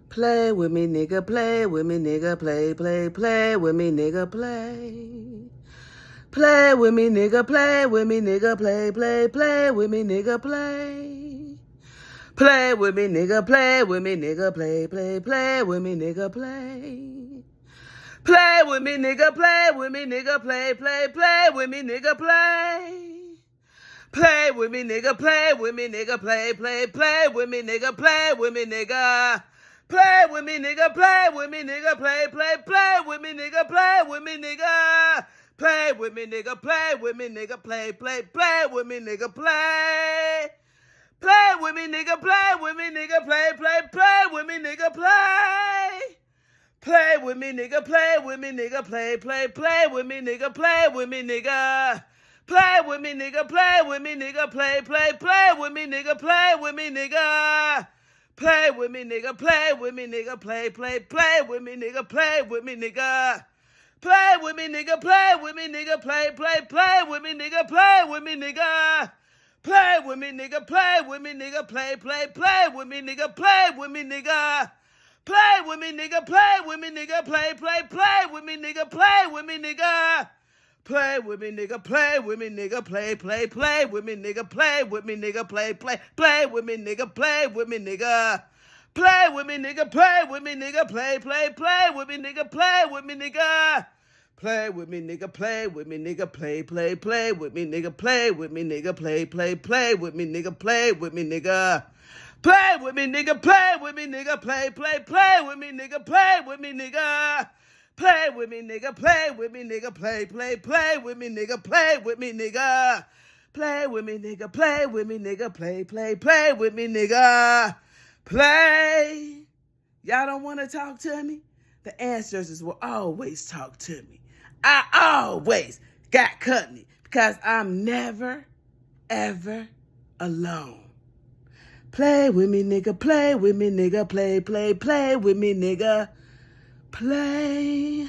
Play with me, nigga, play with me, nigga, play, play, play with me, nigga, play. Play with me, nigga, play with me, nigga, play, play, play with me, nigga, play. Play with me, nigga, play with me, nigga, play, play, play with me, nigga, play. Play with me, nigga, play with me, nigga, play, play, play with me, nigga, play. Play with me, nigga, play with me, nigga, play, play, play with me, nigga, play with me, nigga. Play with me, nigga, play with me, nigga, play, play, play with me, nigga, play with me, nigga. Play with me, nigga, play with me, nigga, play, play, play with me, nigga, play. Play with me, nigga, play with me, nigga, play, play, play with me, nigga, play. Play with me, nigga, play with me, nigga, play, play, play with me, nigga, play with me, nigga. Play with me, nigga, play with me, nigga, play, play, play with me, nigga, play with me, nigga. Play with me, nigga, play with me, nigga, play, play, play with me, nigga, play with me, nigga. Play with me, nigga, play with me, nigga, play, play, play with me, nigga, play with me, nigga. Play with me, nigga, play with me, nigga, play, play, play with me, nigga, play with me, nigga. Play with me, nigga, play with me, nigga, play, play, play with me, nigga, play with me, nigga. Play with me, nigga, play with me, nigga, play, play, play with me, nigga, play with me, nigga, play, play, play with me, nigga, play with me, nigga. Play with me, nigga, play with me, nigga, play, play, play with me, nigga, play with me, nigga. Play with me, nigga, play with me, nigga, play, play, play with me, nigga, play with me, nigga, play, play, play with me, nigga, play with me, nigga. Play with me, nigga, play with me, nigga, play, play, play with me, nigga, play with me, nigga. Play with me, nigga, play with me, nigga, play, play, play with me, nigga, play with me, nigga. Play with me, nigga, play with me, nigga, play, play, play with me, nigga. Play. Y'all don't want to talk to me? The ancestors will always talk to me. I always got company because I'm never, ever alone. Play with me, nigga, play with me, nigga, play, play, play with me, nigga. Play.